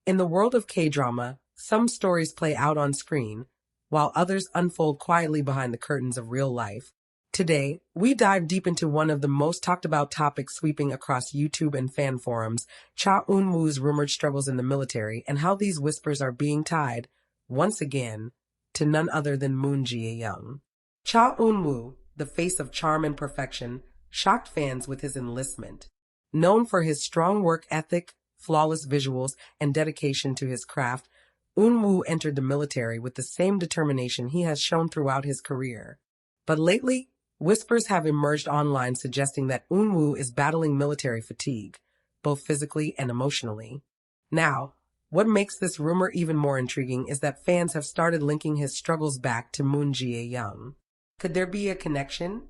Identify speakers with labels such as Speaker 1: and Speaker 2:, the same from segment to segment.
Speaker 1: In the world of K-drama, some stories play out on screen, while others unfold quietly behind the curtains of real life. Today, we dive deep into one of the most talked about topics sweeping across YouTube and fan forums, Cha Eun-woo's rumored struggles in the military and how these whispers are being tied, once again, to none other than Moon Ga-young. Cha Eun-woo, the face of charm and perfection, shocked fans with his enlistment. Known for his strong work ethic, flawless visuals, and dedication to his craft, Eun-woo entered the military with the same determination he has shown throughout his career. But lately, whispers have emerged online suggesting that Eun-woo is battling military fatigue, both physically and emotionally. Now, what makes this rumor even more intriguing is that fans have started linking his struggles back to Moon Ga-young. Could there be a connection?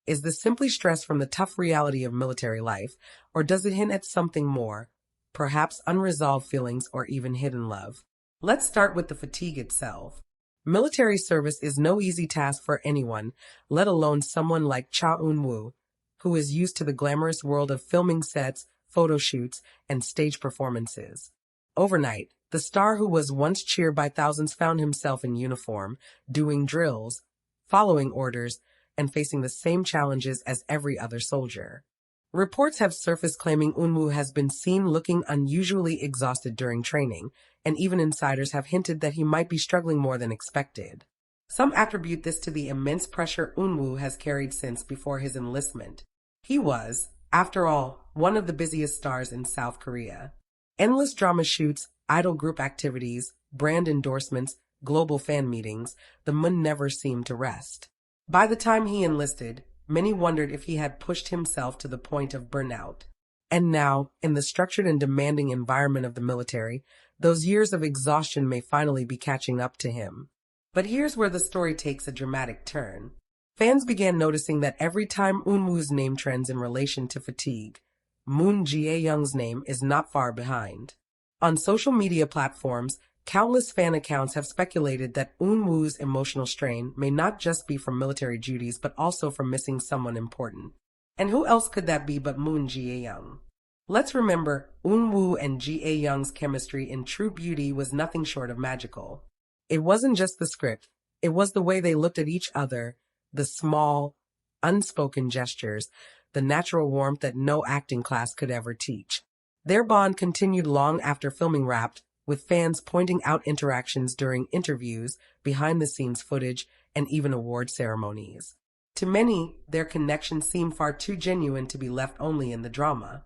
Speaker 1: Is this simply stress from the tough reality of military life, or does it hint at something more, perhaps unresolved feelings or even hidden love? Let's start with the fatigue itself. Military service is no easy task for anyone, let alone someone like Cha Eun-woo, who is used to the glamorous world of filming sets, photo shoots, and stage performances. Overnight, the star who was once cheered by thousands found himself in uniform, doing drills, following orders, and facing the same challenges as every other soldier. Reports have surfaced claiming Eun-woo has been seen looking unusually exhausted during training, and even insiders have hinted that he might be struggling more than expected. Some attribute this to the immense pressure Eun-woo has carried since before his enlistment. He was, after all, one of the busiest stars in South Korea. Endless drama shoots, idol group activities, brand endorsements, global fan meetings, the Moon never seemed to rest. By the time he enlisted, many wondered if he had pushed himself to the point of burnout. And now, in the structured and demanding environment of the military, those years of exhaustion may finally be catching up to him. But here's where the story takes a dramatic turn. Fans began noticing that every time Eun-woo's name trends in relation to fatigue, Moon Ga-young's name is not far behind. On social media platforms, countless fan accounts have speculated that Eun-woo's emotional strain may not just be from military duties but also from missing someone important. And who else could that be but Moon Ga-young? Let's remember, Eun-woo and Ga-young's chemistry in True Beauty was nothing short of magical. It wasn't just the script, it was the way they looked at each other, the small, unspoken gestures, the natural warmth that no acting class could ever teach. Their bond continued long after filming wrapped, with fans pointing out interactions during interviews, behind-the-scenes footage, and even award ceremonies. To many, their connection seemed far too genuine to be left only in the drama.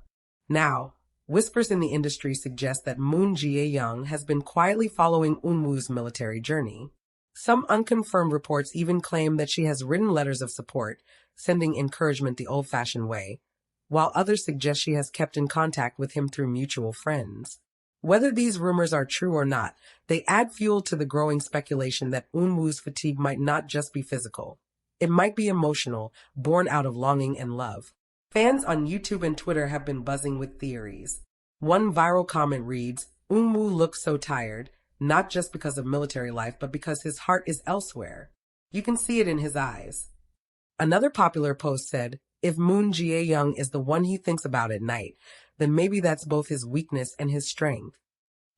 Speaker 1: Now, whispers in the industry suggest that Moon Ga-young has been quietly following Eun-woo's military journey. Some unconfirmed reports even claim that she has written letters of support, sending encouragement the old-fashioned way, while others suggest she has kept in contact with him through mutual friends. Whether these rumors are true or not, they add fuel to the growing speculation that Eun-woo's fatigue might not just be physical. It might be emotional, born out of longing and love. Fans on YouTube and Twitter have been buzzing with theories. One viral comment reads, "Eun-woo looks so tired, not just because of military life, but because his heart is elsewhere. You can see it in his eyes." Another popular post said, "If Moon Ga-young is the one he thinks about at night, then maybe that's both his weakness and his strength."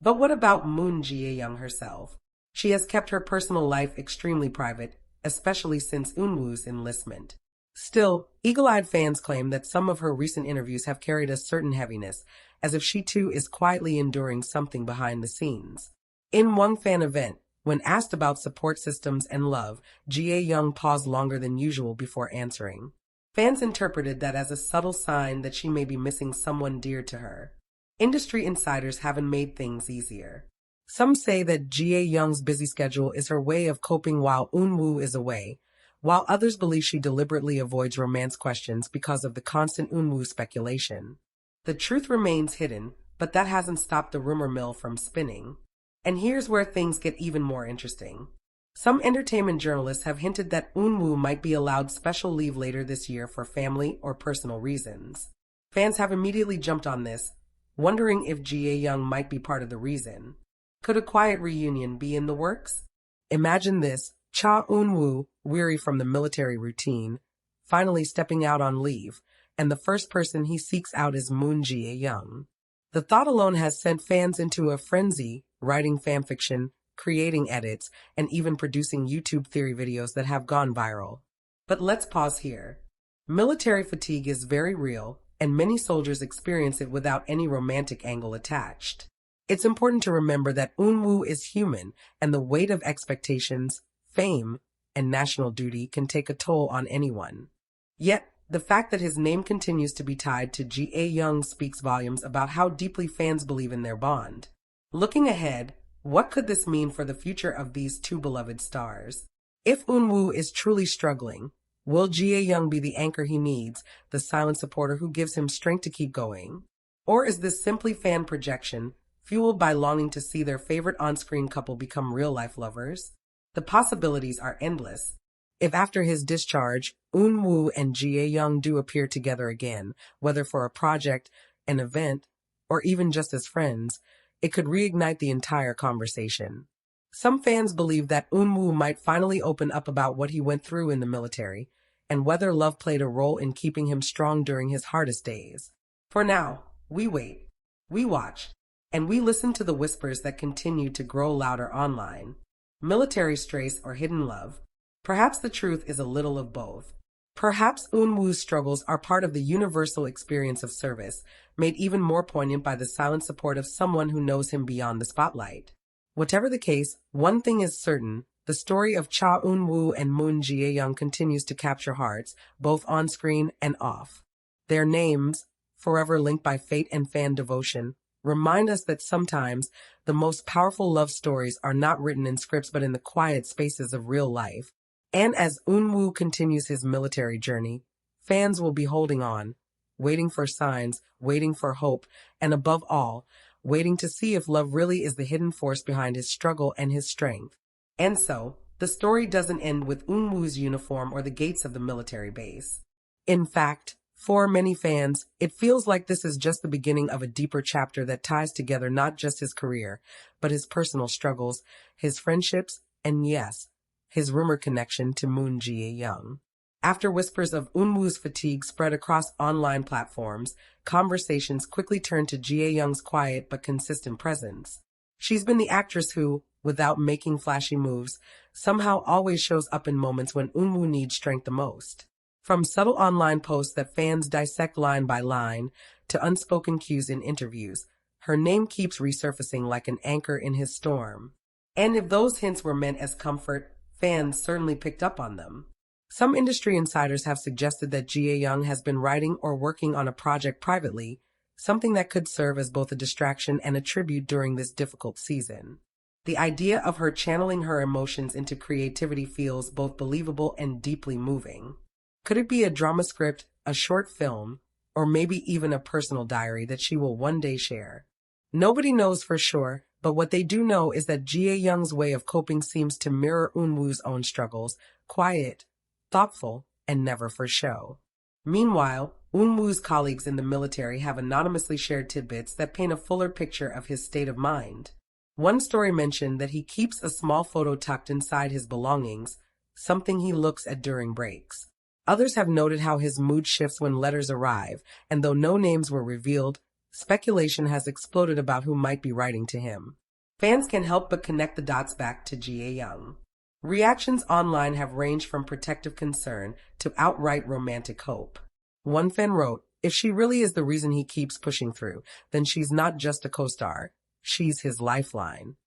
Speaker 1: But what about Moon Ga-young herself? She has kept her personal life extremely private, especially since Eun-woo's enlistment. Still, eagle-eyed fans claim that some of her recent interviews have carried a certain heaviness, as if she too is quietly enduring something behind the scenes. In one fan event, when asked about support systems and love, Ga-young paused longer than usual before answering. Fans interpreted that as a subtle sign that she may be missing someone dear to her. Industry insiders haven't made things easier. Some say that Ga-young's busy schedule is her way of coping while Eun-woo is away, while others believe she deliberately avoids romance questions because of the constant Eun-woo speculation. The truth remains hidden, but that hasn't stopped the rumor mill from spinning. And here's where things get even more interesting. Some entertainment journalists have hinted that Eun-woo might be allowed special leave later this year for family or personal reasons. Fans have immediately jumped on this, wondering if Ga-young might be part of the reason. Could a quiet reunion be in the works? Imagine this, Cha Eun-woo, weary from the military routine, finally stepping out on leave, and the first person he seeks out is Moon Ga-young. The thought alone has sent fans into a frenzy, writing fanfiction, creating edits, and even producing YouTube theory videos that have gone viral. But let's pause here. Military fatigue is very real, and many soldiers experience it without any romantic angle attached. It's important to remember that Eun-woo is human, and the weight of expectations, fame, and national duty can take a toll on anyone. Yet, the fact that his name continues to be tied to Ga-young speaks volumes about how deeply fans believe in their bond. Looking ahead, what could this mean for the future of these two beloved stars? If Eun-woo is truly struggling, will Ga-young be the anchor he needs, the silent supporter who gives him strength to keep going? Or is this simply fan projection, fueled by longing to see their favorite on-screen couple become real-life lovers? The possibilities are endless. If after his discharge, Eun-woo and Ga-young do appear together again, whether for a project, an event, or even just as friends, it could reignite the entire conversation. Some fans believe that Eun-woo might finally open up about what he went through in the military, and whether love played a role in keeping him strong during his hardest days. For now, we wait, we watch, and we listen to the whispers that continue to grow louder online. Military stress or hidden love? Perhaps the truth is a little of both. Perhaps Eun-woo's struggles are part of the universal experience of service, made even more poignant by the silent support of someone who knows him beyond the spotlight. Whatever the case, one thing is certain: the story of Cha Eun-woo and Moon Ga-young continues to capture hearts, both on screen and off. Their names, forever linked by fate and fan devotion, remind us that sometimes the most powerful love stories are not written in scripts but in the quiet spaces of real life. And as Eun-woo continues his military journey, fans will be holding on, waiting for signs, waiting for hope, and above all, waiting to see if love really is the hidden force behind his struggle and his strength. And so, the story doesn't end with Eun-woo's uniform or the gates of the military base. In fact, for many fans, it feels like this is just the beginning of a deeper chapter that ties together not just his career, but his personal struggles, his friendships, and yes, his rumored connection to Moon Ga-young. After whispers of Eun-woo's fatigue spread across online platforms, conversations quickly turned to Ga-young's quiet but consistent presence. She's been the actress who, without making flashy moves, somehow always shows up in moments when Eun-woo needs strength the most. From subtle online posts that fans dissect line by line, to unspoken cues in interviews, her name keeps resurfacing like an anchor in his storm. And if those hints were meant as comfort, fans certainly picked up on them. Some industry insiders have suggested that Ga-young has been writing or working on a project privately, something that could serve as both a distraction and a tribute during this difficult season. The idea of her channeling her emotions into creativity feels both believable and deeply moving. Could it be a drama script, a short film, or maybe even a personal diary that she will one day share? Nobody knows for sure, but what they do know is that Ga-young's way of coping seems to mirror Eun-woo's own struggles: quiet, thoughtful, and never for show. Meanwhile, Eun-woo's colleagues in the military have anonymously shared tidbits that paint a fuller picture of his state of mind. One story mentioned that he keeps a small photo tucked inside his belongings, something he looks at during breaks. Others have noted how his mood shifts when letters arrive, and though no names were revealed, speculation has exploded about who might be writing to him. Fans can help but connect the dots back to Ga-young. Reactions online have ranged from protective concern to outright romantic hope. One fan wrote, "If she really is the reason he keeps pushing through, then she's not just a co-star, she's his lifeline."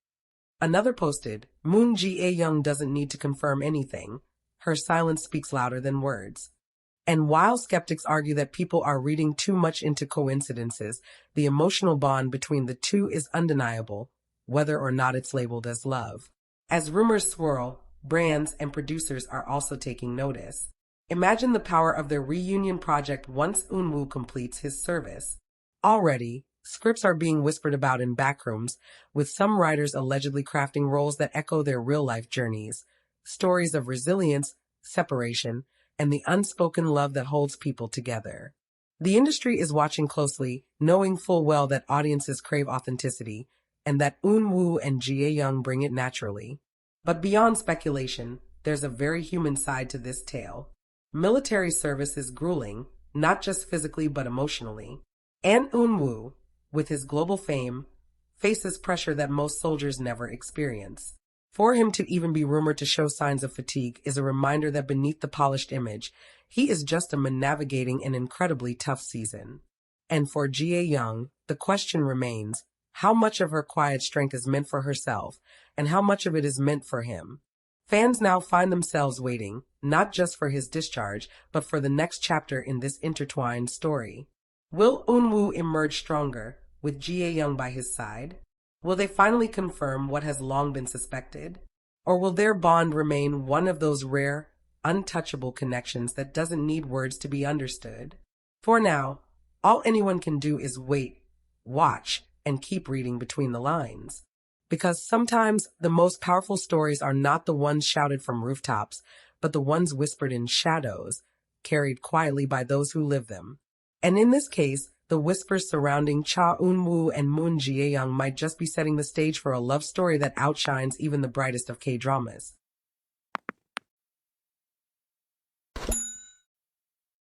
Speaker 1: Another posted, "Moon Ga-young doesn't need to confirm anything. Her silence speaks louder than words." And while skeptics argue that people are reading too much into coincidences, the emotional bond between the two is undeniable, whether or not it's labeled as love. As rumors swirl, brands and producers are also taking notice. Imagine the power of their reunion project once Eun-woo completes his service. Already, scripts are being whispered about in backrooms, with some writers allegedly crafting roles that echo their real-life journeys, stories of resilience, separation, and the unspoken love that holds people together. The industry is watching closely, knowing full well that audiences crave authenticity, and that Eun-woo and Ga-young bring it naturally. But beyond speculation, there's a very human side to this tale. Military service is grueling, not just physically but emotionally. And Eun-woo, with his global fame, faces pressure that most soldiers never experience. For him to even be rumored to show signs of fatigue is a reminder that beneath the polished image, he is just a man navigating an incredibly tough season. And for Ga-young, the question remains, how much of her quiet strength is meant for herself, and how much of it is meant for him? Fans now find themselves waiting, not just for his discharge, but for the next chapter in this intertwined story. Will Eun-woo emerge stronger, with Ga-young by his side? Will they finally confirm what has long been suspected? Or will their bond remain one of those rare, untouchable connections that doesn't need words to be understood? For now, all anyone can do is wait, watch, and keep reading between the lines. Because sometimes the most powerful stories are not the ones shouted from rooftops, but the ones whispered in shadows, carried quietly by those who live them. And in this case, the whispers surrounding Cha Eun-woo and Moon Ga-young might just be setting the stage for a love story that outshines even the brightest of K-dramas.